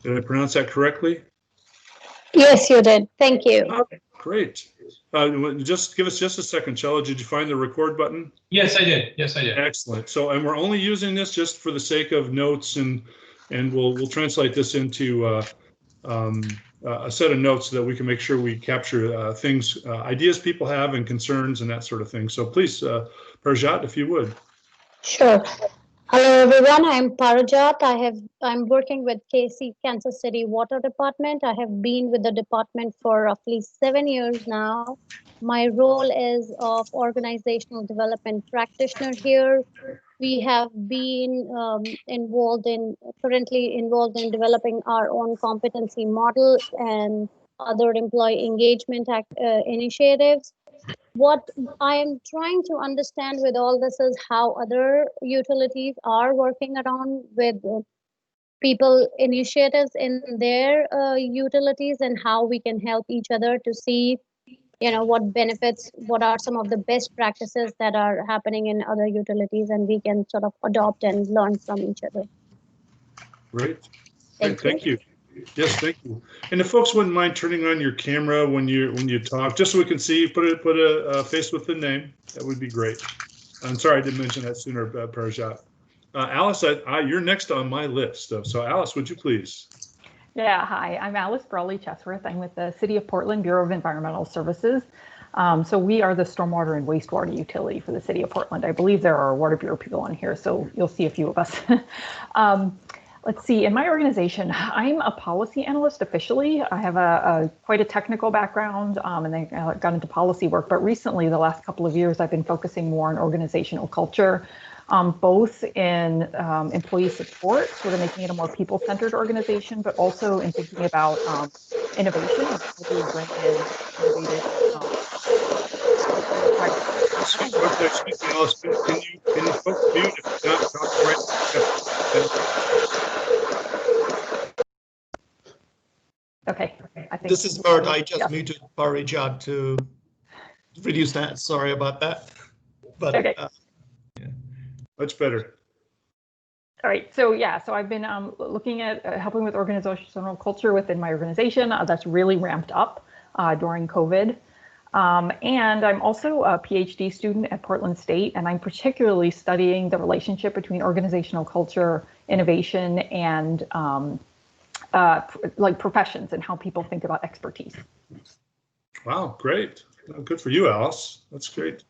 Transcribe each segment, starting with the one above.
Did I pronounce that correctly? Yes, you did. Thank you. Oh, great. Just give us just a second, Chella. Did you find the record button? Yes, I did. Yes, I did. Excellent. So, and we're only using this just for the sake of notes, and we'll translate this into a set of notes so that we can make sure we capture things, ideas people have and concerns and that sort of thing. So please, Parajat, if you would. Sure. Hello, everyone. I'm Parajat. I'm working with KC, Kansas City Water Department. I have been with the department for roughly 7 years now. My role is of organizational development practitioner here. We have been currently involved in developing our own competency model and other employee engagement initiatives. What I am trying to understand with all this is how other utilities are working around with people initiatives in their utilities, and how we can help each other to see what benefits, what are some of the best practices that are happening in other utilities, and we can sort of adopt and learn from each other. Great. Thank you. Yes, thank you. And if folks wouldn't mind turning on your camera when you talk, just so we can see, put a face with the name, that would be great. I'm sorry I didn't mention that sooner, Parajat. Alice, you're next on my list. So Alice, would you please? Yeah, hi, I'm Alice Brawley Chesworth. I'm with the City of Portland Bureau of Environmental Services. So we are the stormwater and wastewater utility for the City of Portland. I believe there are Water Bureau people on here, so you'll see a few of us. Let's see, in my organization, I'm a policy analyst officially. I have quite a technical background, and then I got into policy work, but recently, the last couple of years, I've been focusing more on organizational culture, both in employee support, sort of making it a more people-centered organization, but also in thinking about innovation, how do we bring in innovative Excuse me, Alice, can you folks mute if you're not talking right? Okay. I think this is Bert. I just muted Parajat to reduce that. Sorry about that. But okay. Yeah. Much better. All right. So yeah, so I've been looking at helping with organizational culture within my organization. That's really ramped up during COVID. And I'm also a PhD student at Portland State, and I'm particularly studying the relationship between organizational culture, innovation, and like professions and how people think about expertise. Wow, great. Good for you, Alice. That's great.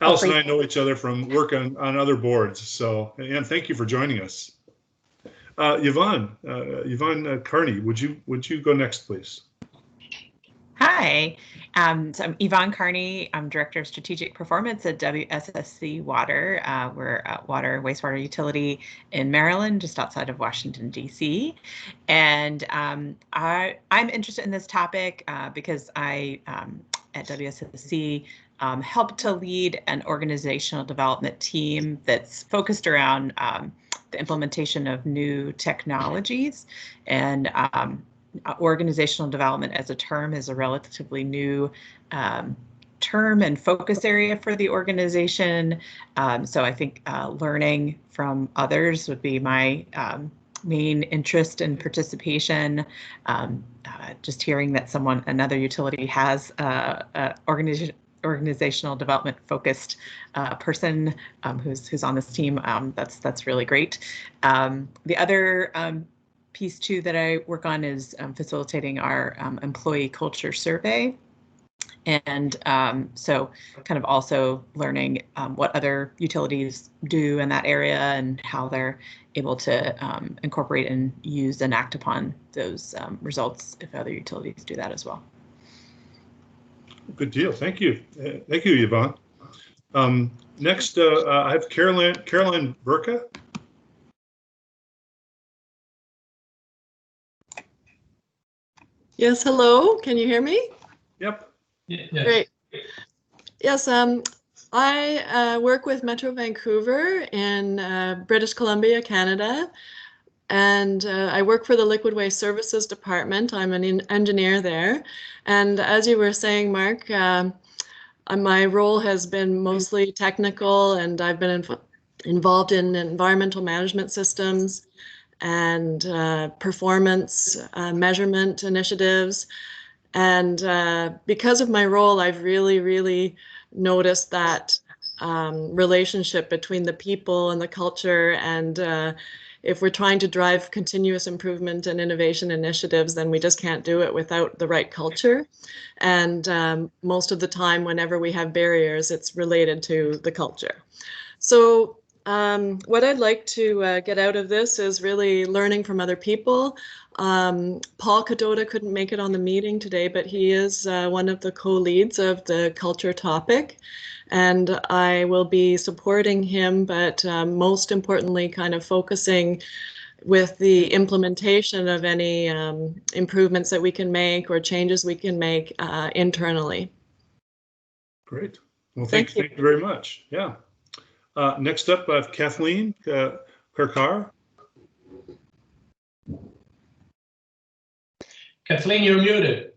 Alice and I know each other from work on other boards. So, and thank you for joining us. Yvonne Carney, would you go next, please? Hi, so I'm Yvonne Carney. I'm Director of Strategic Performance at WSSC Water. We're a water and wastewater utility in Maryland, just outside of Washington, D.C. And I'm interested in this topic because I, at WSSC, help to lead an organizational development team that's focused around the implementation of new technologies, and organizational development as a term is a relatively new term and focus area for the organization. So I think learning from others would be my main interest and participation. Just hearing that another utility has organizational development focused person who's on this team, that's really great. The other piece too that I work on is facilitating our employee culture survey. And so kind of also learning what other utilities do in that area and how they're able to incorporate and use and act upon those results if other utilities do that as well. Good deal. Thank you. Thank you, Yvonne. Next, I have Caroline Burka. Yes, hello. Can you hear me? Yep. Yeah. Great. Yes, I work with Metro Vancouver in British Columbia, Canada, and I work for the Liquid Waste Services Department. I'm an engineer there, and as you were saying, Mark, my role has been mostly technical, and I've been involved in environmental management systems and performance measurement initiatives. And because of my role, I've really noticed that relationship between the people and the culture. And if we're trying to drive continuous improvement and innovation initiatives, then we just can't do it without the right culture. And most of the time, whenever we have barriers, it's related to the culture. So what I'd like to get out of this is really learning from other people. Paul Cadota couldn't make it on the meeting today, but he is one of the co-leads of the culture topic. And I will be supporting him, but most importantly, kind of focusing with the implementation of any improvements that we can make or changes we can make internally. Great. Well, thank you very much. Yeah. Next up, I have Kathleen Karkar. Kathleen, you're muted.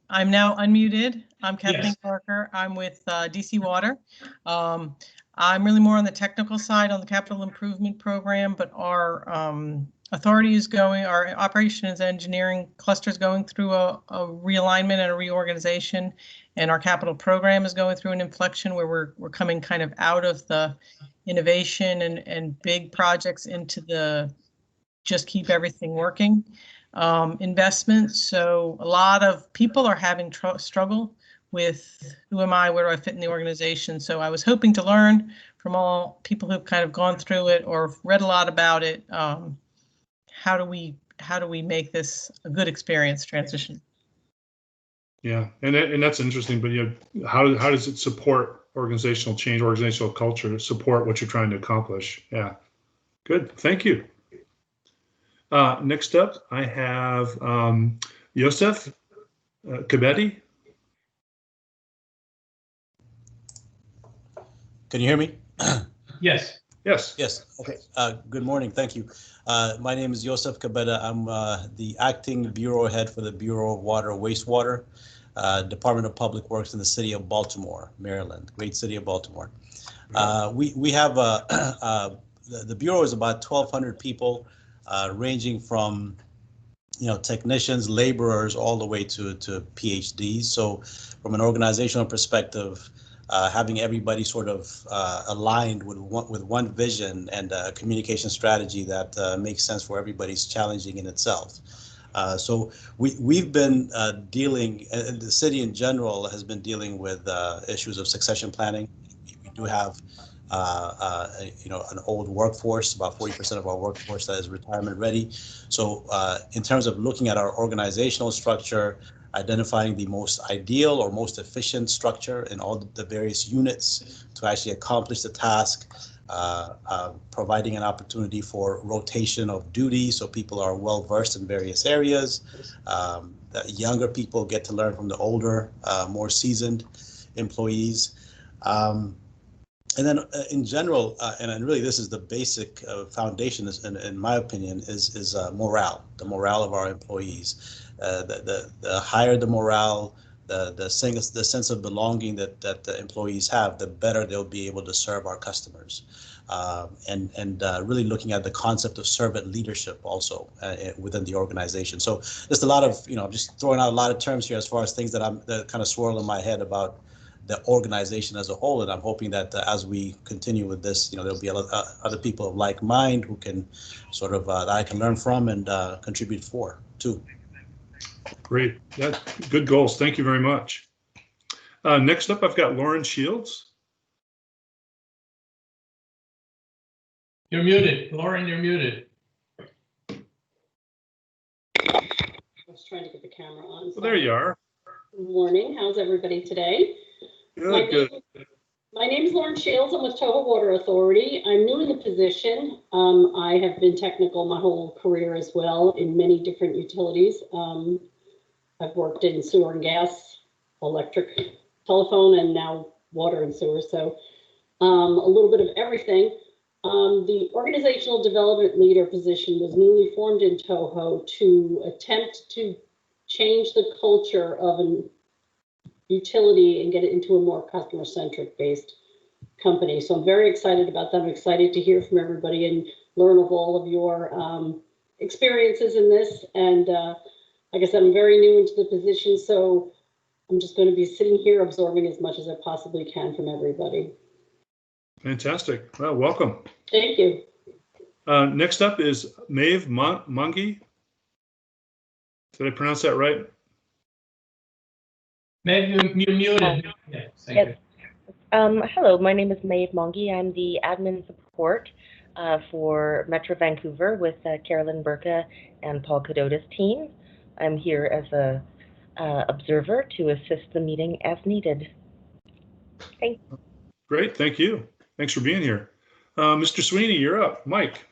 I'm now unmuted. I'm Kathleen Parker. I'm with DC Water. I'm really more on the technical side on the capital improvement program, but our authority is going, our operations engineering cluster is going through a realignment and a reorganization, and our capital program is going through an inflection where we're coming kind of out of the innovation and big projects into the just keep everything working investment. So a lot of people are having struggle with who am I, where do I fit in the organization? So I was hoping to learn from all people who've kind of gone through it or read a lot about it. How do we make this a good experience transition? Yeah, and that's interesting. But how does it support organizational change, organizational culture, to support what you're trying to accomplish? Yeah, good. Thank you. Next up, I have Yosef Kabedi. Can you hear me? Yes. Yes. Yes. Okay. Good morning. Thank you. My name is Yosef Kabeda. I'm the acting bureau head for the Bureau of Water Wastewater, Department of Public Works in the city of Baltimore, Maryland, great city of Baltimore. We have the bureau is about 1,200 people, ranging from technicians, laborers, all the way to PhDs. So from an organizational perspective, having everybody sort of aligned with one vision and a communication strategy that makes sense for everybody is challenging in itself. So we've been dealing, and the city in general has been dealing with issues of succession planning. We do have an old workforce, about 40% of our workforce that is retirement ready. So in terms of looking at our organizational structure, identifying the most ideal or most efficient structure in all the various units to actually accomplish the task, providing an opportunity for rotation of duty so people are well versed in various areas. That younger people get to learn from the older, more seasoned employees. And then in general, and really this is the basic foundation, in my opinion, is morale, the morale of our employees. The higher the morale, the sense of belonging that the employees have, the better they'll be able to serve our customers. And really looking at the concept of servant leadership also within the organization. So just a lot of, just throwing out a lot of terms here as far as things that kind of swirl in my head about the organization as a whole. And I'm hoping that as we continue with this, there'll be other people of like mind who can sort of, that I can learn from and contribute for too. Great. Yeah, good goals. Thank you very much. Next up, I've got Lauren Shields. You're muted. Lauren, you're muted. I was trying to get the camera on. Well, there you are. Good morning. How's everybody today? Good. My name is Lauren Shields. I'm with Toho Water Authority. I'm new in the position. I have been technical my whole career as well in many different utilities. I've worked in sewer and gas, electric, telephone, and now water and sewer. So a little bit of everything. The organizational development leader position was newly formed in Toho to attempt to change the culture of an utility and get it into a more customer-centric based company. So I'm very excited about that. I'm excited to hear from everybody and learn of all of your experiences in this. And like I said, I'm very new into the position, so I'm just going to be sitting here absorbing as much as I possibly can from everybody. Fantastic. Well, welcome. Thank you. Next up is Maeve Mungi. Did I pronounce that right? Maybe you muted. Yeah, thank you. Hello, my name is Maeve Mongi. I'm the admin support for Metro Vancouver with Carolyn Burka and Paul Cadota's team. I'm here as a observer to assist the meeting as needed. Thanks. Great, thank you. Thanks for being here. Mr. Sweeney, you're up. Mike.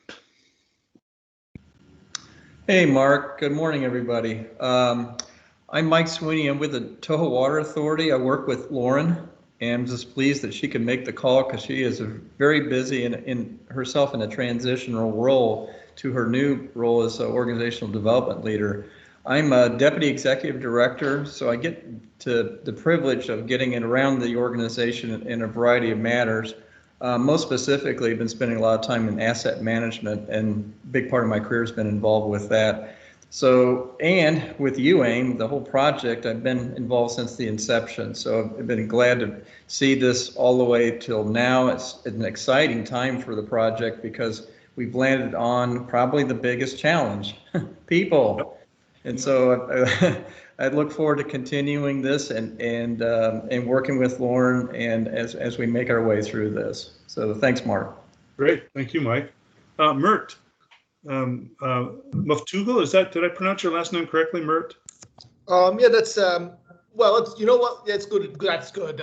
Hey, Mark. Good morning, everybody. I'm Mike Sweeney. I'm with the Toho Water Authority. I work with Lauren, and I'm just pleased that she could make the call because she is very busy in herself in a transitional role to her new role as an organizational development leader. I'm a deputy executive director, so I get to the privilege of getting in around the organization in a variety of matters. Most specifically, I've been spending a lot of time in asset management, and a big part of my career has been involved with that. So, and with UAIM, the whole project, I've been involved since the inception. So I've been glad to see this all the way till now. It's an exciting time for the project because we've landed on probably the biggest challenge, people. And so I look forward to continuing this and working with Lauren and as we make our way through this. So thanks, Mark. Great, thank you, Mike. Mert. Muftugal, did I pronounce your last name correctly, Mert? Yeah, that's well, you know what? That's good. That's good,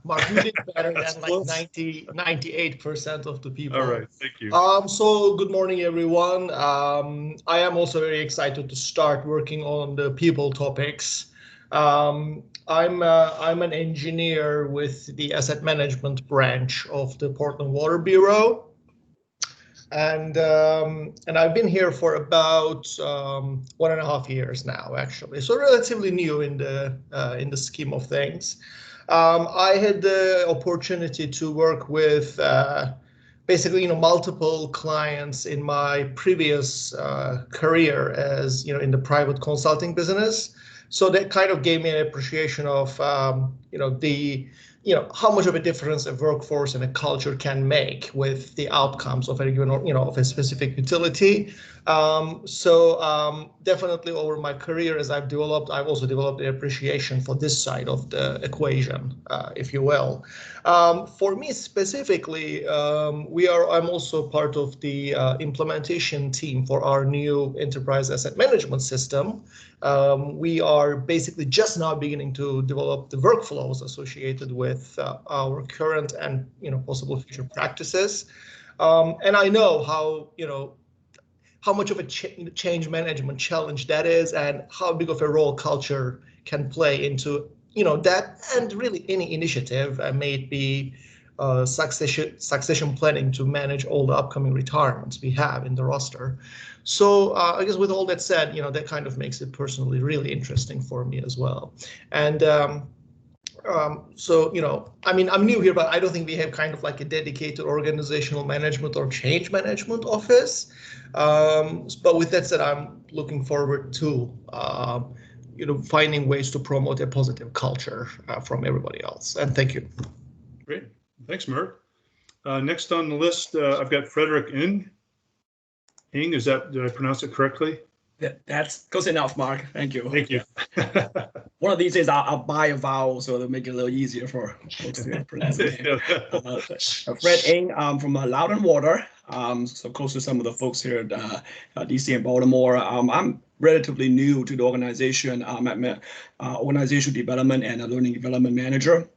Mark. You did better than like 98% of the people. All right, thank you. So good morning, everyone. I am also very excited to start working on the people topics. I'm an engineer with the asset management branch of the Portland Water Bureau. And I've been here for about 1.5 years now, actually, so relatively new in the scheme of things. I had the opportunity to work with basically, multiple clients in my previous career as in the private consulting business. So that kind of gave me an appreciation of how much of a difference a workforce and a culture can make with the outcomes of a given, of a specific utility. Definitely over my career as I've also developed an appreciation for this side of the equation, if you will. For me specifically, I'm also part of the implementation team for our new enterprise asset management system. We are basically just now beginning to develop the workflows associated with our current and possible future practices. And I know how much of a change management challenge that is, and how big of a role culture can play into that, and really any initiative, may it be succession planning to manage all the upcoming retirements we have in the roster. So I guess with all that said, that kind of makes it personally really interesting for me as well. And I'm new here, but I don't think we have kind of like a dedicated organizational management or change management office. But with that said, I'm looking forward to finding ways to promote a positive culture from everybody else. And thank you. Great, thanks, Mert. Next on the list, I've got Frederick Ng. Did I pronounce it correctly? That's close enough, Mark. Thank you. Thank you. One of these days I'll buy a vowel so it'll make it a little easier for folks to pronounce it. Fred Ng, from Loudoun Water, so close to some of the folks here at DC and Baltimore. I'm relatively new to the organization. I'm at organizational development and a learning development manager.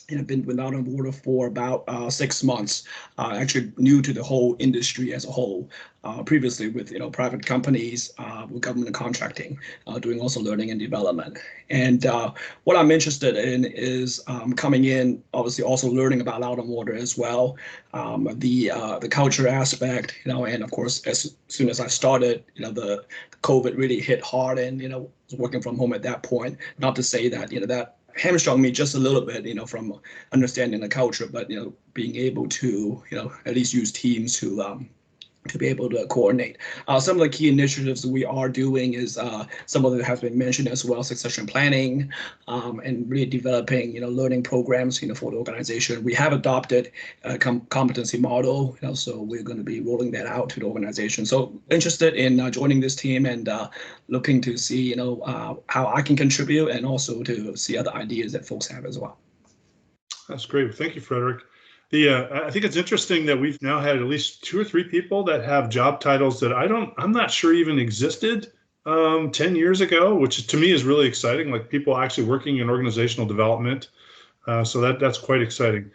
And I've been with Loudoun Water for about 6 months, actually new to the whole industry as a whole. Previously with private companies, with government contracting, doing also learning and development. And what I'm interested in is coming in, obviously also learning about Loudoun Water as well, the culture aspect, and of course as soon as I started, the COVID really hit hard, and was working from home at that point. Not to say that that hamstrung me just a little bit, from understanding the culture, but being able to at least use Teams to to be able to coordinate. Some of the key initiatives we are doing is some of it has been mentioned as well, succession planning, and really developing, learning programs, for the organization. We have adopted a competency model, so we're going to be rolling that out to the organization. So interested in joining this team and looking to see, how I can contribute and also to see other ideas that folks have as well. That's great. Thank you, Frederick. I think it's interesting that we've now had at least 2 or 3 people that have job titles that I'm not sure even existed 10 years ago, which to me is really exciting, like people actually working in organizational development. So that's quite exciting.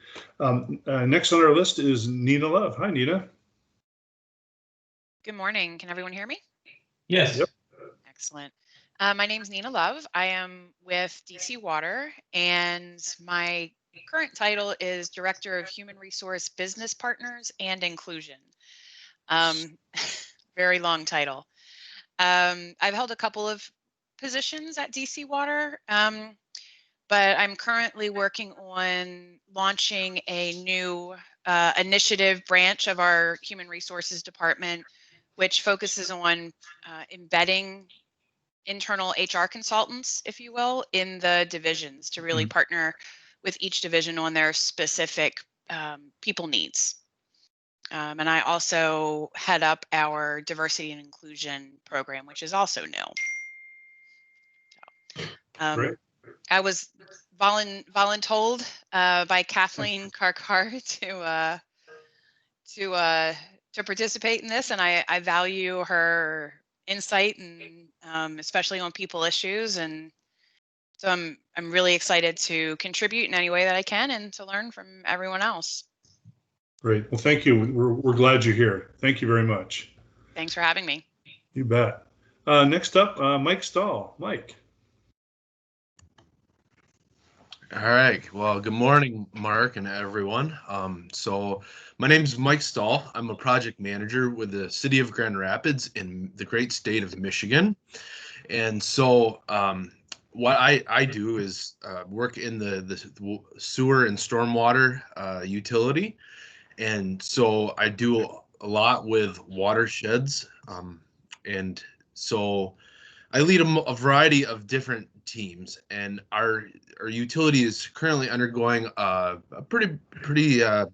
Next on our list is Nina Love. Hi, Nina. Good morning. Can everyone hear me? Yes. Yep. Excellent. My name is Nina Love. I am with DC Water, and my current title is Director of Human Resource Business Partners and Inclusion. Very long title. I've held a couple of positions at DC Water, but I'm currently working on launching a new initiative branch of our Human Resources Department, which focuses on embedding internal HR consultants, if you will, in the divisions to really partner with each division on their specific people needs. And I also head up our diversity and inclusion program, which is also new. Great. I was voluntold by Kathleen Karkar to participate in this, and I value her insight and especially on people issues, and so I'm really excited to contribute in any way that I can and to learn from everyone else. Great. Well, thank you. We're glad you're here. Thank you very much. Thanks for having me. You bet. Next up, Mike Stahl. Mike. All right. Well, good morning, Mark and everyone. So my name is Mike Stahl. I'm a project manager with the City of Grand Rapids in the great state of Michigan. And so what I do is work in the sewer and stormwater utility. And so I do a lot with watersheds. And so I lead a variety of different teams, and our utility is currently undergoing a pretty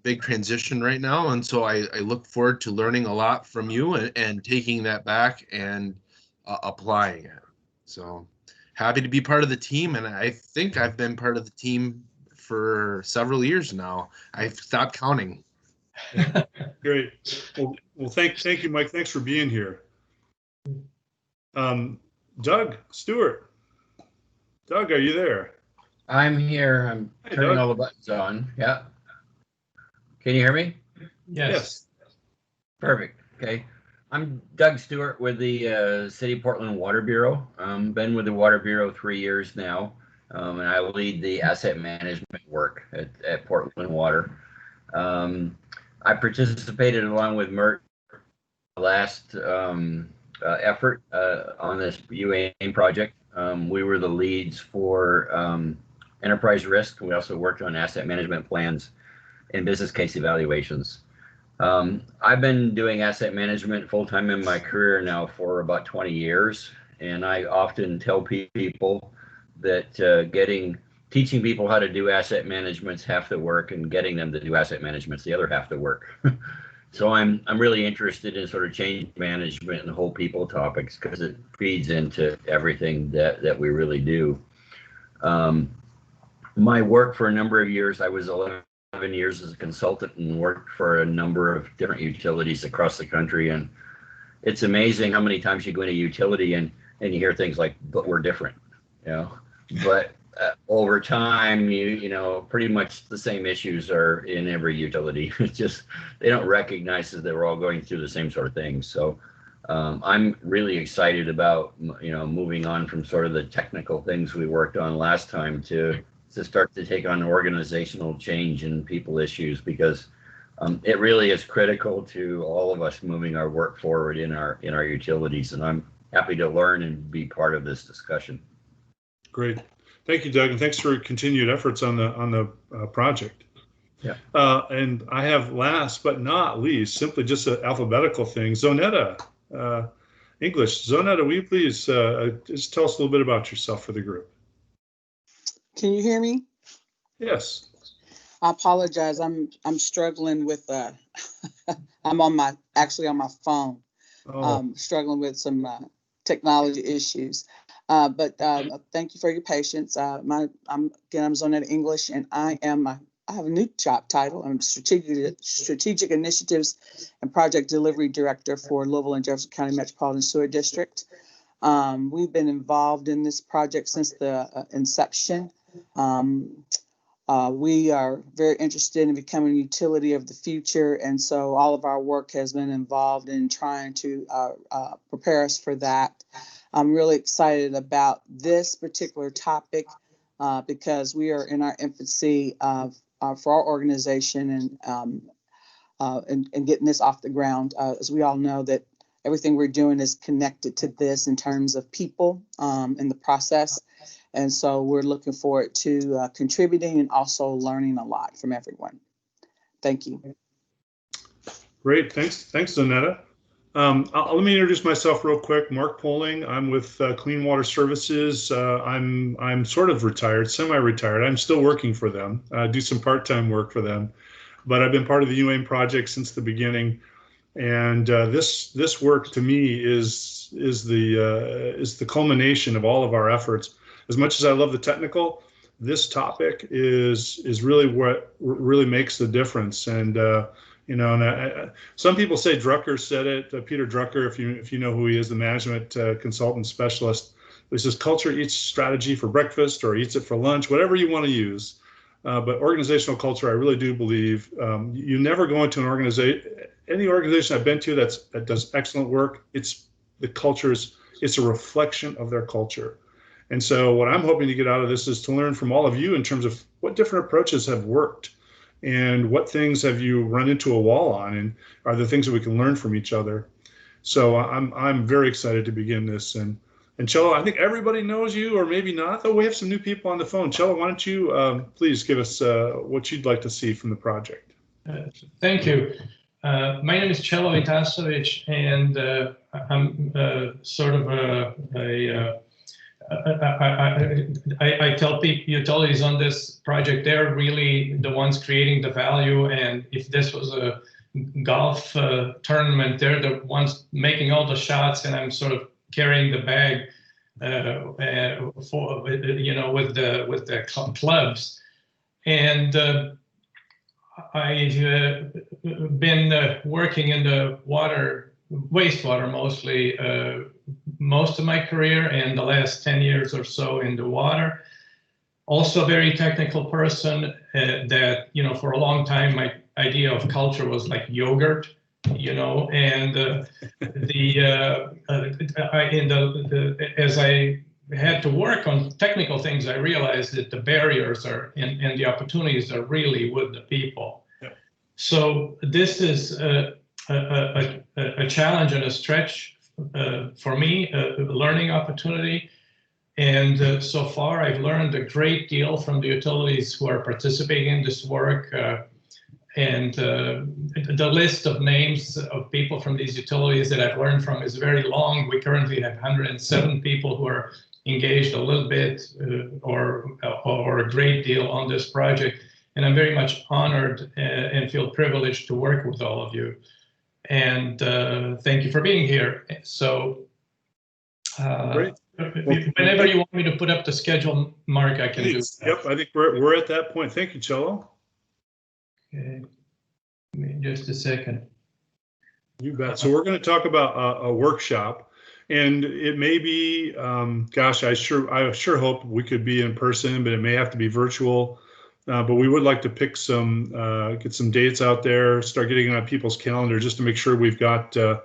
big transition right now. And so I look forward to learning a lot from you and taking that back and applying it. So happy to be part of the team, and I think I've been part of the team for several years now. I've stopped counting. Great. Well, thank you, Mike. Thanks for being here. Doug Stewart. Doug, are you there? I'm here. I'm turning all the buttons on. Yeah. Can you hear me? Yes. Perfect. Okay. I'm Doug Stewart with the City of Portland Water Bureau. Been with the Water Bureau 3 years now, and I lead the asset management work at Portland Water. I participated along with Mert last effort on this UAM project. We were the leads for enterprise risk. We also worked on asset management plans and business case evaluations. I've been doing asset management full-time in my career now for about 20 years. And I often tell people that teaching people how to do asset management's half the work, and getting them to do asset management's the other half the work. So I'm really interested in sort of change management and whole people topics, because it feeds into everything that we really do. My work for a number of years, I was 11 years as a consultant and worked for a number of different utilities across the country. And it's amazing how many times you go into a utility and you hear things like, but we're different, but over time, you know, pretty much the same issues are in every utility. It's just, they don't recognize that they're all going through the same sort of things. So I'm really excited about, moving on from sort of the technical things we worked on last time to start to take on organizational change and people issues, because it really is critical to all of us moving our work forward in our utilities. And I'm happy to learn and be part of this discussion. Great. Thank you, Doug, and thanks for continued efforts on the project. Yeah. And I have last but not least, simply just an alphabetical thing, Zonetta, English. Zonetta, will you please just tell us a little bit about yourself for the group? Can you hear me? Yes. I apologize. I'm struggling with I'm actually on my phone. Struggling with some technology issues. But thank you for your patience. I'm Zonetta English, and I have a new job title. I'm Strategic Initiatives and Project Delivery Director for Louisville and Jefferson County Metropolitan Sewer District. We've been involved in this project since the inception. We are very interested in becoming a utility of the future, and so all of our work has been involved in trying to prepare us for that. I'm really excited about this particular topic because we are in our infancy for our organization and getting this off the ground. As we all know, that everything we're doing is connected to this in terms of people in the process. And so we're looking forward to contributing and also learning a lot from everyone. Thank you. Great. Thanks, Zonetta. Let me introduce myself real quick. Mark Poling. I'm with Clean Water Services. I'm sort of retired, semi-retired. I'm still working for them. I do some part-time work for them, but I've been part of the UAIM project since the beginning. And this work to me is the culmination of all of our efforts. As much as I love the technical, this topic is really what really makes the difference. And some people say Drucker said it. Peter Drucker, if you know who he is, the management consultant specialist. He says culture eats strategy for breakfast or eats it for lunch, whatever you want to use. But organizational culture, I really do believe you never go into an organization. Any organization I've been to that does excellent work, it's a reflection of their culture. And so what I'm hoping to get out of this is to learn from all of you in terms of what different approaches have worked and what things have you run into a wall on, and are there things that we can learn from each other. So I'm very excited to begin this. And Cello, I think everybody knows you, or maybe not, though we have some new people on the phone. Cello, why don't you please give us what you'd like to see from the project? Thank you. My name is Cello Itasovic, and I'm sort of I tell people, utilities on this project, they're really the ones creating the value. And if this was a golf tournament, they're the ones making all the shots, and I'm sort of carrying the bag for with the clubs. And I've been working in the wastewater mostly, most of my career, and the last 10 years or so in the water. Also a very technical person that, for a long time, my idea of culture was like yogurt, and as I had to work on technical things, I realized that the barriers and the opportunities are really with the people. Yeah. So this is a challenge and a stretch for me, a learning opportunity. And so far, I've learned a great deal from the utilities who are participating in this work. And the list of names of people from these utilities that I've learned from is very long. We currently have 107 people who are engaged a little bit or a great deal on this project. And I'm very much honored and feel privileged to work with all of you. And thank you for being here. So whenever you want me to put up the schedule, Mark, I can do that. Yep, I think we're at that point. Thank you, Cello. Okay, give me just a second. You bet. So we're going to talk about a workshop, and it may be, gosh, I sure hope we could be in person, but it may have to be virtual. But we would like to pick get some dates out there, start getting it on people's calendar just to make sure we've got, yeah,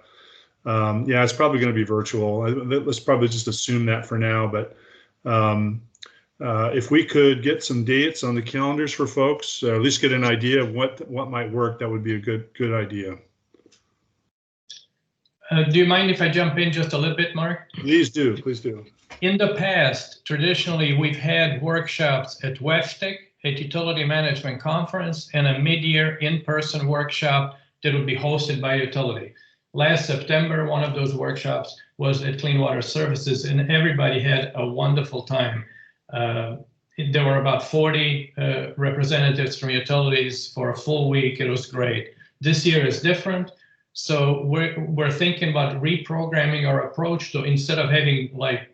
it's probably going to be virtual. Let's probably just assume that for now, but if we could get some dates on the calendars for folks, at least get an idea of what might work, that would be a good idea. Do you mind if I jump in just a little bit, Mark? Please do, please do. In the past, traditionally, we've had workshops at WEFTEC a utility management conference and a mid-year in-person workshop that would be hosted by utility. Last September, one of those workshops was at Clean Water Services, and everybody had a wonderful time. There were about 40 representatives from utilities for a full week. It was great. This year is different. So we're thinking about reprogramming our approach to, instead of having like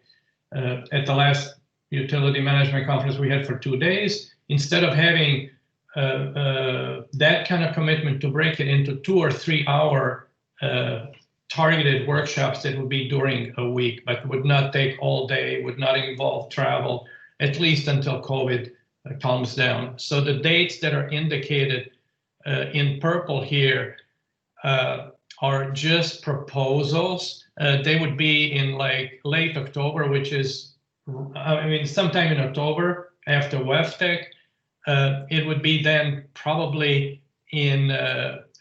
at the last utility management conference we had for 2 days, instead of having that kind of commitment, to break it into 2 or 3 hour targeted workshops that would be during a week, but would not take all day, would not involve travel, at least until COVID calms down. So the dates that are indicated in purple here are just proposals. They would be in like late October, which is, I mean, sometime in October after WEFTEC. It would be then probably in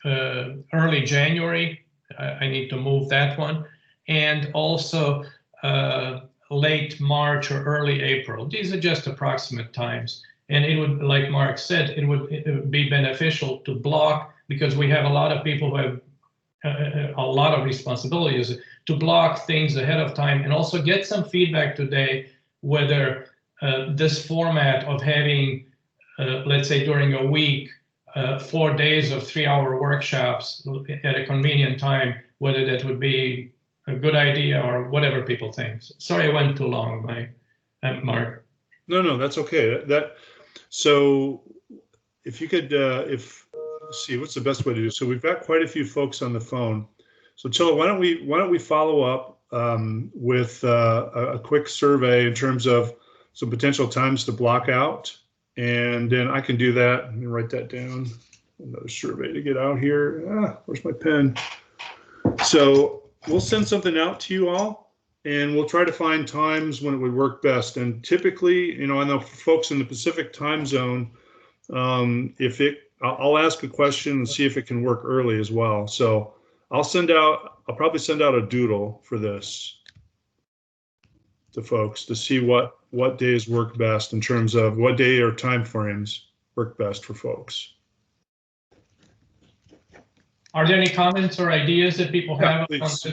early January. I need to move that one. And also late March or early April. These are just approximate times. And it would, like Mark said, it would be beneficial to block, because we have a lot of people who have a lot of responsibilities, to block things ahead of time and also get some feedback today whether this format of having, let's say during a week, 4 days of 3 hour workshops at a convenient time, whether that would be a good idea or whatever people think. Sorry, I went too long, Mark. No, that's okay. So if you could, let's see, what's the best way to do? So we've got quite a few folks on the phone. So Chilla, why don't we follow up with a quick survey in terms of some potential times to block out, and then I can do that. Let me write that down. Another survey to get out here. Where's my pen? So we'll send something out to you all, and we'll try to find times when it would work best. And typically, you know, I know for folks in the Pacific time zone, I'll ask a question and see if it can work early as well. So I'll probably send out a doodle for this to folks to see what days work best in terms of what day or time frames work best for folks. Are there any comments or ideas that people have? This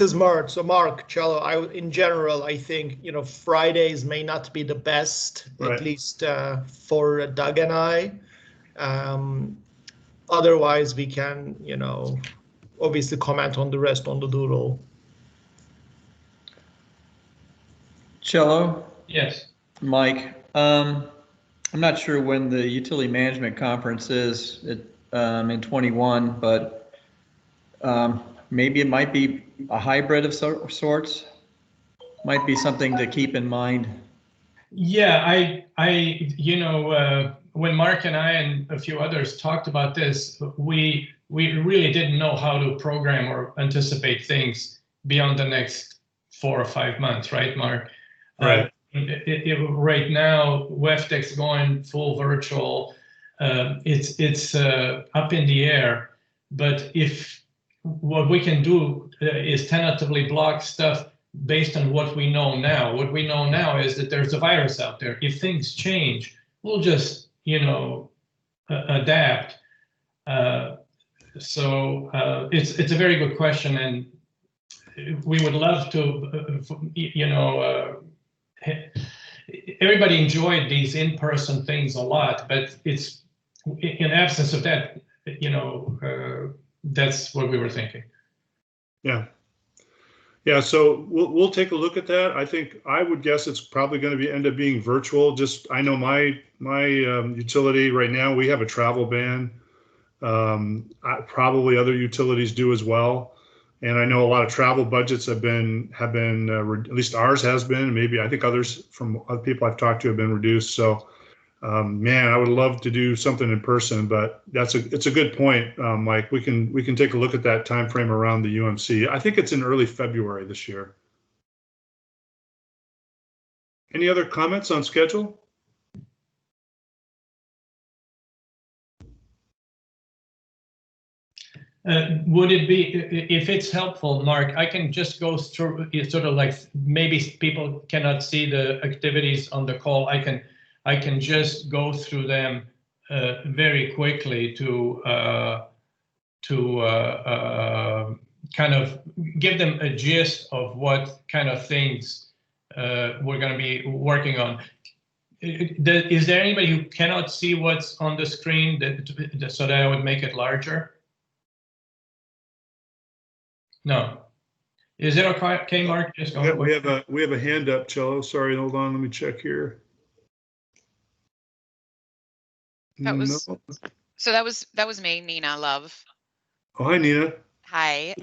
is Mark. So Mark, Cello, in general, I think, you know, Fridays may not be the best, right, at least for Doug and I. Otherwise, we can, you know, obviously comment on the rest on the doodle. Cello? Yes. Mike, I'm not sure when the utility management conference is in 21, but maybe it might be a hybrid of sorts. Might be something to keep in mind. Yeah, you know, when Mark and I and a few others talked about this, we really didn't know how to program or anticipate things beyond the next 4 or 5 months, right, Mark? Right. Right now, WEFTEC's going full virtual. It's up in the air, but if what we can do is tentatively block stuff based on what we know now. What we know now is that there's a virus out there. If things change, we'll just, you know, adapt. So it's a very good question, and we would love to, you know, everybody enjoyed these in-person things a lot, but it's in absence of that, you know, that's what we were thinking. Yeah, so we'll take a look at that. I think I would guess it's probably going to end up being virtual. Just I know my utility right now, we have a travel ban. Probably other utilities do as well. And I know a lot of travel budgets have been at least ours has been. Maybe I think others from other people I've talked to have been reduced. So, man, I would love to do something in person, but it's a good point, Mike. We can take a look at that time frame around the UMC. I think it's in early February this year. Any other comments on schedule? Would it be, if it's helpful, Mark, I can just go through it, sort of like maybe people cannot see the activities on the call. I I can just go through them very quickly to kind of give them a gist of what kind of things we're going to be working on. Is there anybody who cannot see what's on the screen so that I would make it larger? No. Is it okay, Mark? Just yeah, we have a hand up, Cello. Sorry, hold on. Let me check here. That was no. So that was me, Nina Love. Oh, hi, Nina. Hi.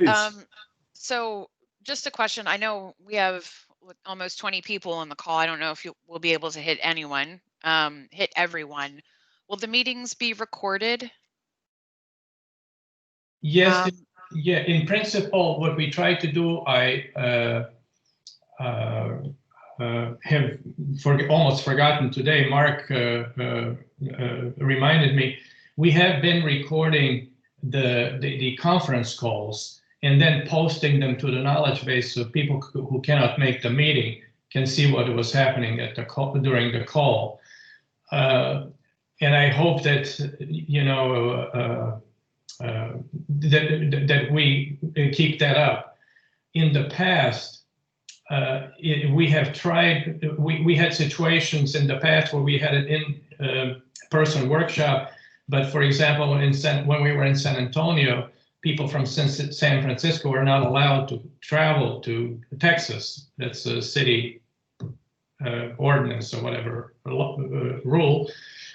So just a question. I know we have almost 20 people on the call. I don't know if we'll be able to hit everyone. Will the meetings be recorded? Yes. Yeah. In principle, what we try to do, I have almost forgotten today. Mark reminded me. We have been recording the conference calls and then posting them to the knowledge base so people who cannot make the meeting can see what was happening at the call, during the call. And I hope that, you know, that we keep that up. In the past, we have tried, we had situations in the past where we had an in-person workshop, but for example, when we were in San Antonio, people from San Francisco were not allowed to travel to Texas. That's a city ordinance or whatever rule.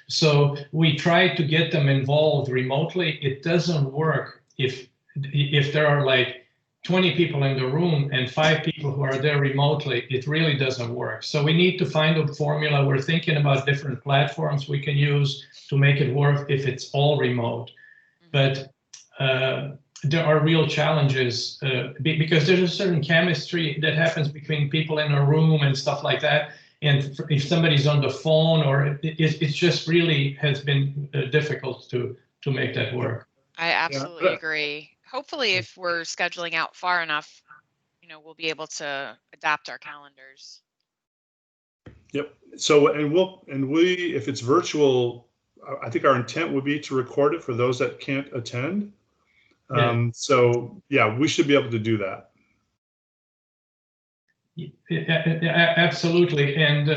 So we tried to get them involved remotely. It doesn't work if there are like 20 people in the room and 5 people who are there remotely. It really doesn't work. So we need to find a formula. We're thinking about different platforms we can use to make it work if it's all remote. But there are real challenges because there's a certain chemistry that happens between people in a room and stuff like that. And if somebody's on the phone, or it's just really has been difficult to make that work. I absolutely agree. Hopefully, if we're scheduling out far enough, you know, we'll be able to adapt our calendars. Yep. So, and we, if it's virtual, I think our intent would be to record it for those that can't attend. Yeah. So yeah, we should be able to do that. Absolutely. And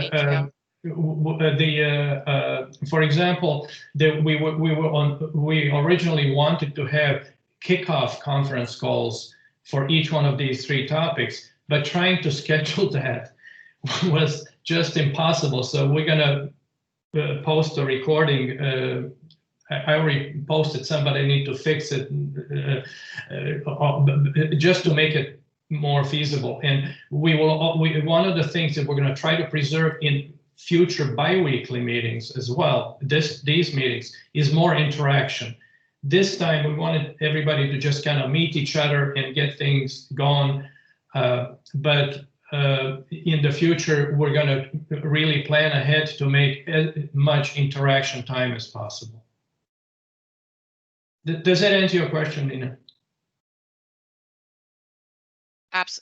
for example, we originally wanted to have kickoff conference calls for each one of these 3 topics, but trying to schedule that was just impossible. So we're going to post a recording. I already posted some, but I need to fix it just to make it more feasible. And one of the things that we're going to try to preserve in future bi-weekly meetings as well, these meetings, is more interaction. This time we wanted everybody to just kind of meet each other and get things going. But in the future, we're going to really plan ahead to make as much interaction time as possible. Does that answer your question, Nina?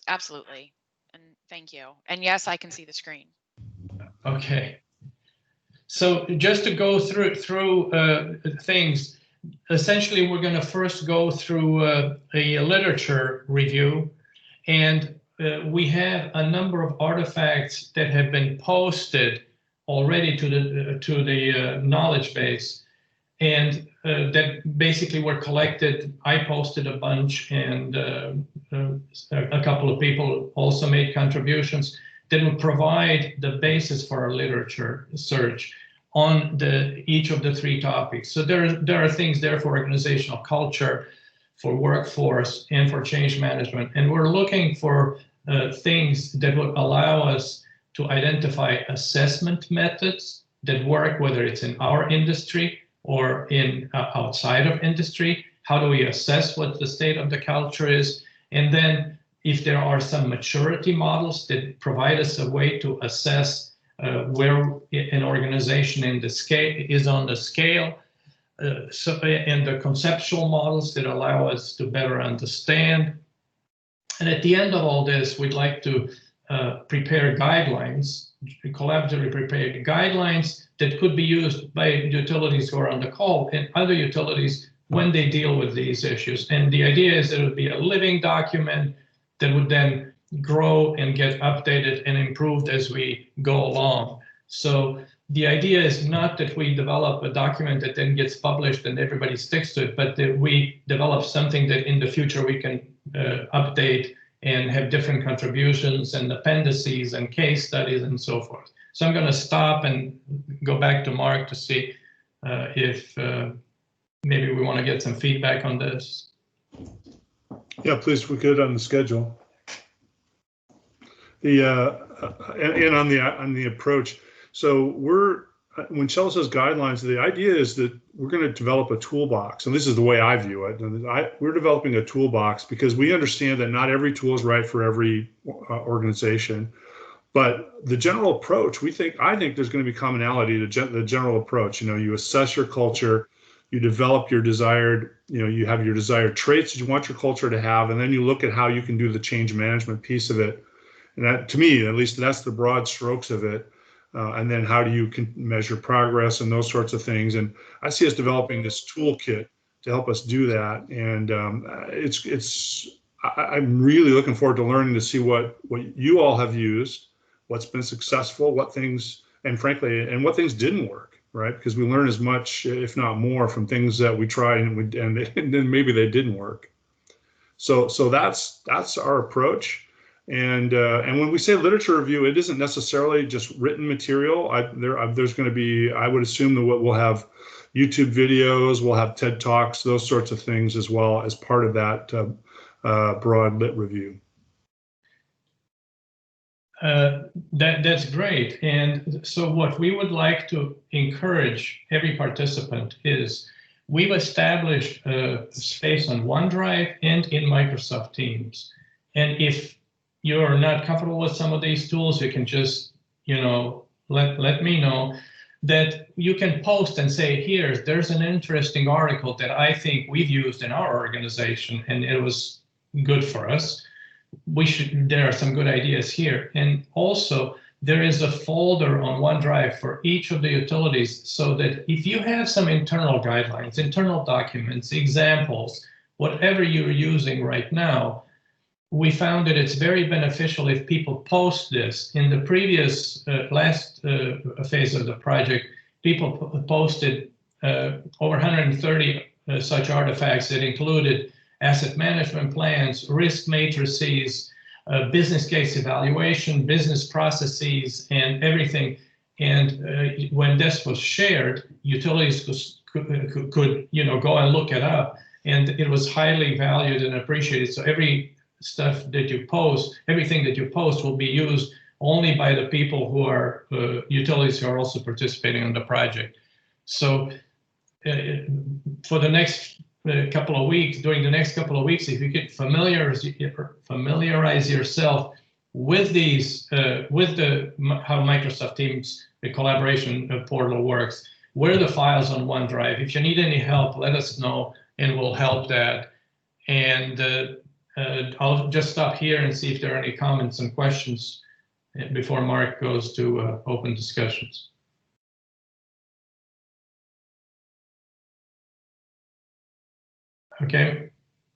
Absolutely. And thank you. And yes, I can see the screen. Okay. So just to go through things, essentially, we're going to first go through a literature review, and we have a number of artifacts that have been posted already to the knowledge base, and that basically were collected. I posted a bunch, and a couple of people also made contributions that would provide the basis for our literature search on each of the 3 topics. So there are things there for organizational culture, for workforce, and for change management. And we're looking for things that would allow us to identify assessment methods that work, whether it's in our industry or in outside of industry. How do we assess what the state of the culture is? And then if there are some maturity models that provide us a way to assess where an organization in the scale is on the scale, and the conceptual models that allow us to better understand. And at the end of all this, we'd like to prepare guidelines collaboratively prepared guidelines that could be used by utilities who are on the call and other utilities when they deal with these issues. And the idea is that it would be a living document that would then grow and get updated and improved as we go along. So the idea is not that we develop a document that then gets published and everybody sticks to it, but that we develop something that in the future we can update and have different contributions and appendices and case studies and so forth. So I'm going to stop and go back to Mark to see if maybe we want to get some feedback on this. Yeah, please, if we could, on the schedule. And on the approach. So when Shell says guidelines, the idea is that we're going to develop a toolbox, and this is the way I view it. We're developing a toolbox because we understand that not every tool is right for every organization. But the general approach, I think there's going to be commonality to the general approach. You assess your culture, you develop your desired, you have your desired traits that you want your culture to have, and then you look at how you can do the change management piece of it. And that, to me, at least, that's the broad strokes of it. And then how do you measure progress and those sorts of things? And I see us developing this toolkit to help us do that. And I'm really looking forward to learning to see what you all have used, what's been successful, what things, and frankly, and what things didn't work, right? Because we learn as much, if not more, from things that we tried and then maybe they didn't work. So that's our approach. And when we say literature review, it isn't necessarily just written material. There's going to be, I would assume that we'll have YouTube videos, we'll have TED Talks, those sorts of things as well as part of that broad lit review. That's great. And so what we would like to encourage every participant is we've established a space on OneDrive and in Microsoft Teams. And if you're not comfortable with some of these tools, you can just, let me know that you can post and say, there's an interesting article that I think we've used in our organization and it was good for us. There are some good ideas here. And also there is a folder on OneDrive for each of the utilities so that if you have some internal guidelines, internal documents, examples, whatever you're using right now, we found that it's very beneficial if people post this. In the previous last phase of the project, people posted over 130 such artifacts that included asset management plans, risk matrices, business case evaluation, business processes, and everything. And when this was shared, utilities could go and look it up, and it was highly valued and appreciated. So everything that you post will be used only by the people who are utilities who are also participating in the project. So for the next couple of weeks, during the next couple of weeks, if you could familiarize yourself with these, how Microsoft Teams, the collaboration portal works, where the files on OneDrive. If you need any help, let us know and we'll help that. And I'll just stop here and see if there are any comments and questions before Mark goes to open discussions. Okay.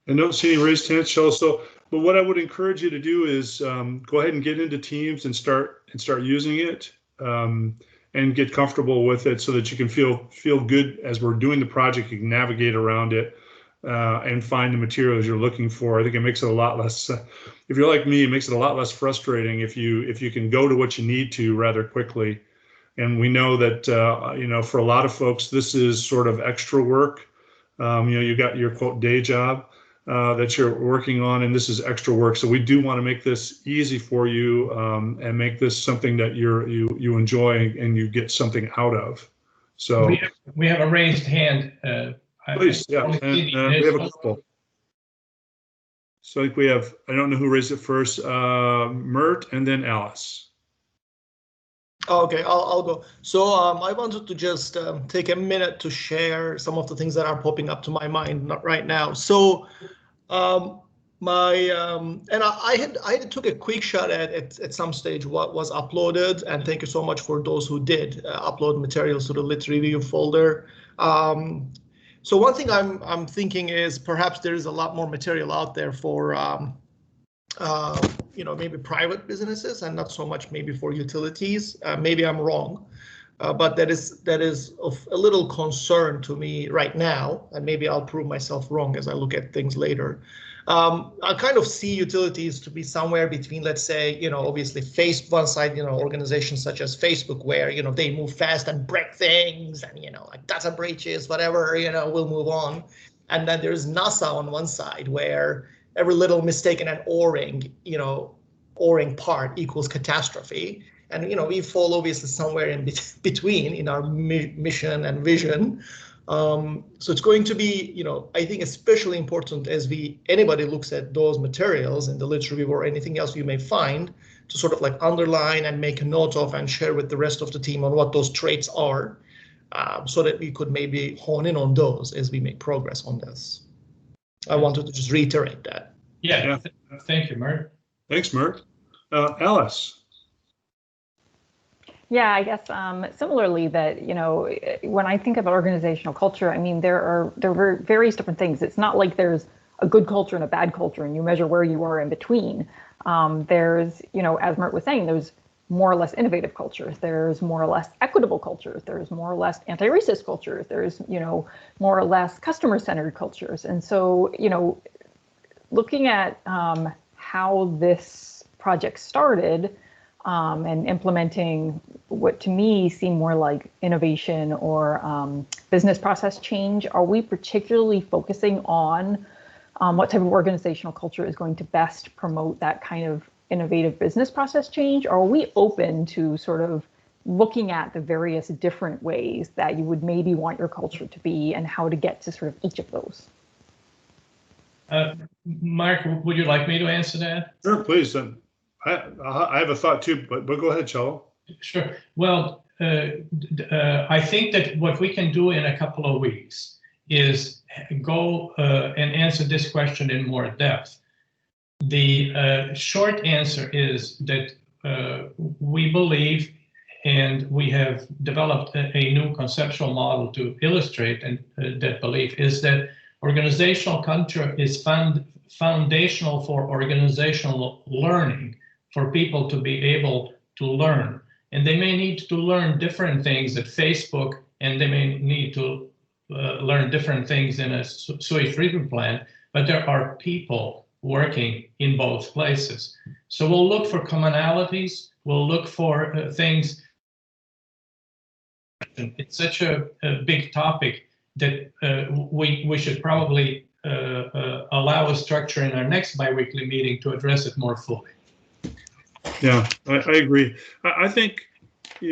I don't see any raised hands, Shell. But what I would encourage you to do is go ahead and get into Teams and start using it and get comfortable with it so that you can feel good as we're doing the project. You can navigate around it and find the materials you're looking for. I think it makes it a lot less. If you're like me, it makes it a lot less frustrating if you can go to what you need to rather quickly. And we know that for a lot of folks, this is sort of extra work. You got your quote day job that you're working on, and this is extra work. So we do want to make this easy for you and make this something that you enjoy and you get something out of. So we have a raised hand. Please, yeah, and we have a couple. So I think we have. I don't know who raised it first. Mert and then Alice. Okay, I'll go. So I wanted to just take a minute to share some of the things that are popping up to my mind right now. So I took a quick shot at some stage what was uploaded, and thank you so much for those who did upload materials to the lit review folder. So one thing I'm thinking is perhaps there is a lot more material out there for maybe private businesses and not so much maybe for utilities. Maybe I'm wrong, but that is of a little concern to me right now, and maybe I'll prove myself wrong as I look at things later. I kind of see utilities to be somewhere between, let's say, obviously one side, organizations such as Facebook, where, they move fast and break things and, like data breaches, whatever, we'll move on. And then there's NASA on one side, where every little mistake in an O-ring part equals catastrophe. And, we fall obviously somewhere in between in our mission and vision. So it's going to be, I think especially important as anybody looks at those materials in the lit review or anything else you may find, to sort of like underline and make a note of and share with the rest of the team on what those traits are, so that we could maybe hone in on those as we make progress on this. I wanted to just reiterate that. Yeah. Thank you, Mert. Thanks, Mert. Alice. Yeah, I guess similarly that, when I think about organizational culture, I mean, there are various different things. It's not like there's a good culture and a bad culture and you measure where you are in between. There's, as Mert was saying, there's more or less innovative cultures. There's more or less equitable cultures. There's more or less anti-racist cultures. There's, more or less customer-centered cultures. And so, looking at how this project started, and implementing what to me seem more like innovation or business process change, are we particularly focusing on what type of organizational culture is going to best promote that kind of innovative business process change? Or are we open to sort of looking at the various different ways that you would maybe want your culture to be and how to get to sort of each of those? Mark, would you like me to answer that? Sure, please. I have a thought too, but go ahead, Cello. Sure. Well, I think that what we can do in a couple of weeks is go and answer this question in more depth. The short answer is that we believe, and we have developed a new conceptual model to illustrate that belief, is that organizational culture is foundational for organizational learning, for people to be able to learn. And they may need to learn different things at Facebook, and they may need to learn different things in a sewage treatment plant, but there are people working in both places. So we'll look for commonalities, we'll look for things. It's such a big topic that we should probably allow a structure in our next biweekly meeting to address it more fully. Yeah, I agree. I think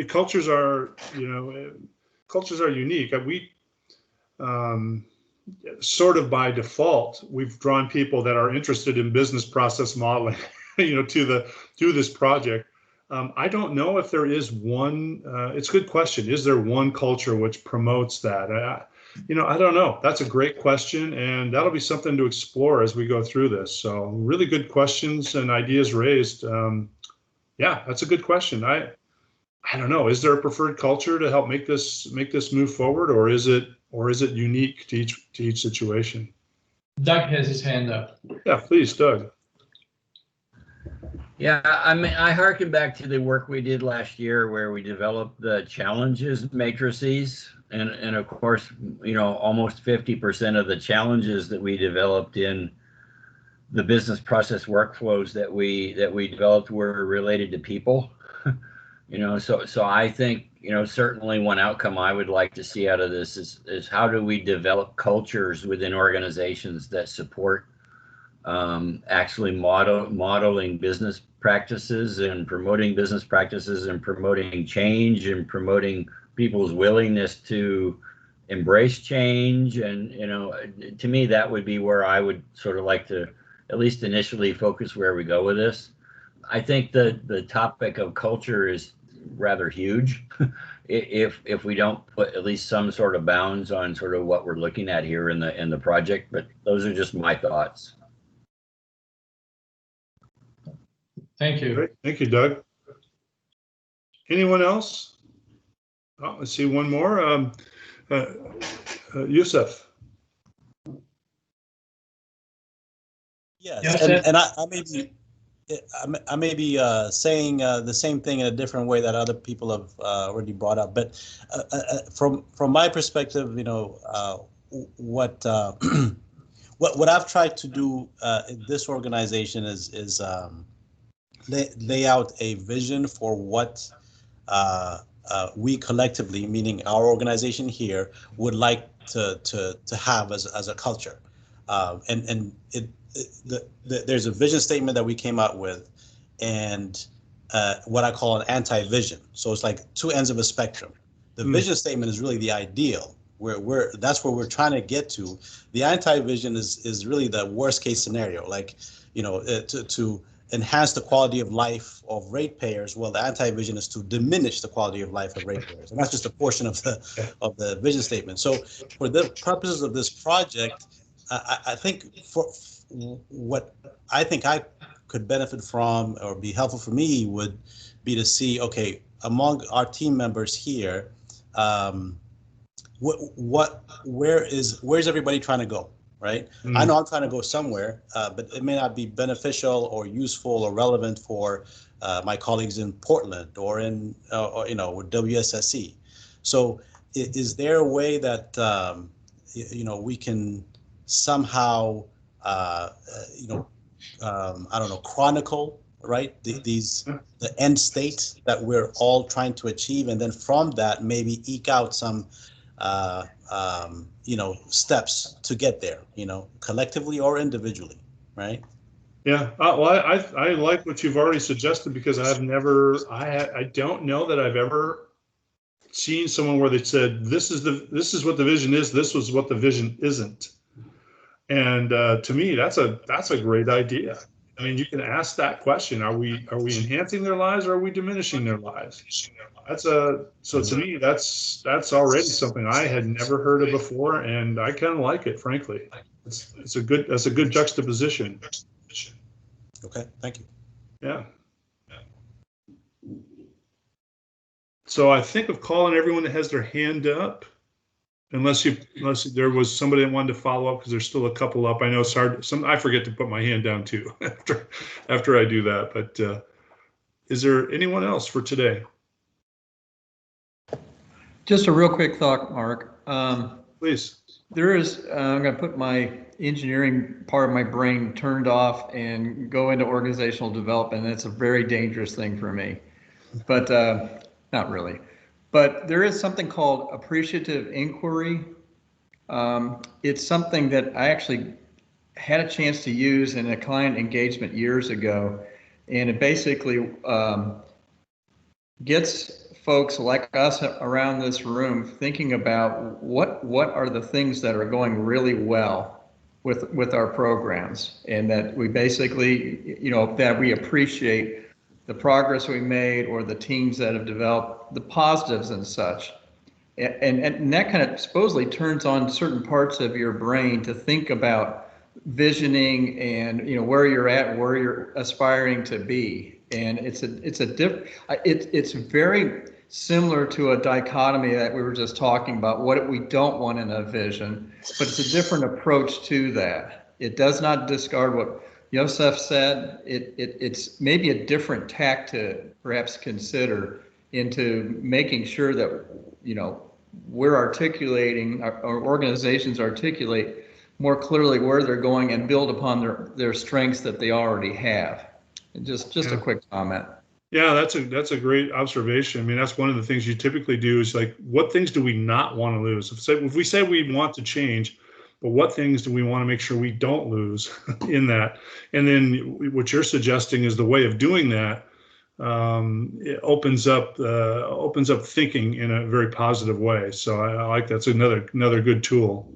cultures are, cultures are unique. We sort of by default, we've drawn people that are interested in business process modeling, to this project. I don't know if there is one. It's a good question. Is there one culture which promotes that? I don't know. That's a great question, and that'll be something to explore as we go through this. So really good questions and ideas raised. Yeah, that's a good question. I don't know. Is there a preferred culture to help make this move forward, or is it unique to each situation? Doug has his hand up. Yeah, please, Doug. Yeah, I mean, I harken back to the work we did last year where we developed the challenges matrices. And of course, almost 50% of the challenges that we developed in the business process workflows that we developed were related to people. So I think, certainly one outcome I would like to see out of this is how do we develop cultures within organizations that support actually modeling business practices and promoting business practices and promoting change and promoting people's willingness to embrace change. And, to me, that would be where I would sort of like to at least initially focus where we go with this. I think the topic of culture is rather huge if we don't put at least some sort of bounds on sort of what we're looking at here in the project, but those are just my thoughts. Thank you. Great. Thank you, Doug. Anyone else? Oh, let's see one more. Yusuf. Yes, and I may be saying the same thing in a different way that other people have already brought up. But from my perspective, you know, what I've tried to do in this organization is lay out a vision for what we collectively, meaning our organization here, would like to have as a culture, and there's a vision statement that we came out with, and what I call an anti-vision. So it's like two ends of a spectrum. The vision statement is really the ideal, that's where we're trying to get to. The anti-vision is really the worst case scenario, like, you know, to enhance the quality of life of ratepayers. Well, the anti-vision is to diminish the quality of life of ratepayers, and that's just a portion of the vision statement. So for the purposes of this project, I think for what I think I could benefit from or be helpful for me would be to see, okay, among our team members here, where's everybody trying to go, right? I know I'm trying to go somewhere, but it may not be beneficial or useful or relevant for my colleagues in Portland or in you know, with WSSC. So is there a way that you know, we can somehow you know, I don't know, chronicle, right, the end state that we're all trying to achieve, and then from that maybe eke out some you know, steps to get there, you know, collectively or individually, right? Yeah, well, I like what you've already suggested, because I don't know that I've ever seen someone where they said, this is what the vision is, this was what the vision isn't. And to me, that's a great idea. I mean, you can ask that question: Are we enhancing their lives, or are we diminishing their lives? So to me, that's already something I had never heard of before, and I kind of like it, frankly. That's a good juxtaposition. Okay, thank you. Yeah. So I think of calling everyone that has their hand up. Unless there was somebody that wanted to follow up, because there's still a couple up. I know it's hard. I forget to put my hand down too after I do that. But is there anyone else for today? Just a real quick thought, Mark. Please. There is. I'm going to put my engineering part of my brain turned off and go into organizational development. It's a very dangerous thing for me, but not really. But there is something called appreciative inquiry. It's something that I actually had a chance to use in a client engagement years ago. And it basically gets folks like us around this room thinking about what are the things that are going really well with our programs, and that we basically, you know, that we appreciate the progress we made or the teams that have developed, the positives and such. And that kind of supposedly turns on certain parts of your brain to think about visioning and, you know, where you're at, where you're aspiring to be. And it's very similar to a dichotomy that we were just talking about, what we don't want in a vision, but it's a different approach to that. It does not discard what Yosef said. It's maybe a different tack to perhaps consider into making sure that, you know, we're articulating, our organizations articulate more clearly where they're going and build upon their strengths that they already have. And just a quick comment. Yeah, that's a great observation. I mean, that's one of the things you typically do is like, what things do we not want to lose? If we say we want to change, but what things do we want to make sure we don't lose in that? And then what you're suggesting is the way of doing that. It opens up thinking in a very positive way. So I like that's another good tool.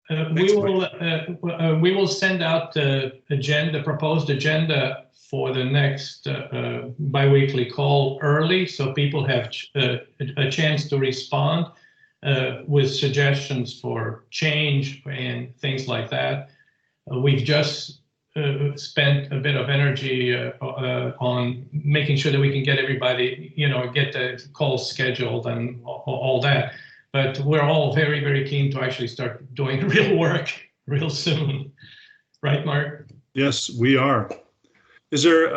We will send out the proposed agenda for the next biweekly call early, so people have a chance to respond with suggestions for change and things like that. We've just spent a bit of energy on making sure that we can get everybody, get the calls scheduled and all that. But we're all very, very keen to actually start doing real work real soon. Right, Mark? Yes, we are. Is there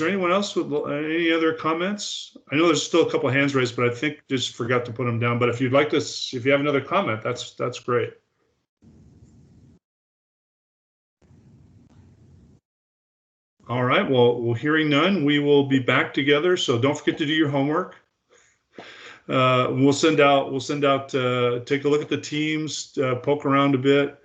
anyone else with any other comments? I know there's still a couple of hands raised, but I think just forgot to put them down. But if you'd like to, if you have another comment, that's great. All right. Well, hearing none, we will be back together. So don't forget to do your homework. We'll send out. Take a look at the teams, poke around a bit.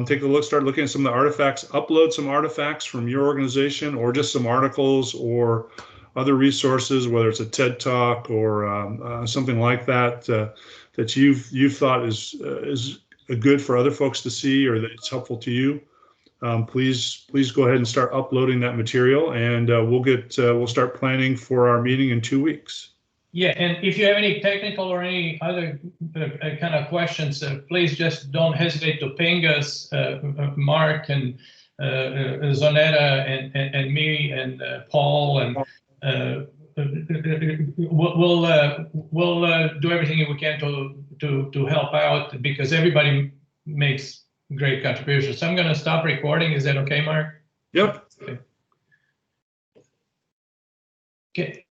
Take a look, start looking at some of the artifacts, upload some artifacts from your organization or just some articles or other resources, whether it's a TED Talk or something like that, that you've thought is good for other folks to see or that it's helpful to you. Please go ahead and start uploading that material, and we'll start planning for our meeting in 2 weeks. Yeah, and if you have any technical or any other kind of questions, please just don't hesitate to ping us, Mark and Zonetta and me and Paul, and we'll do everything we can to help out, because everybody makes great contributions. So I'm going to stop recording. Is that okay, Mark? Yep. Okay.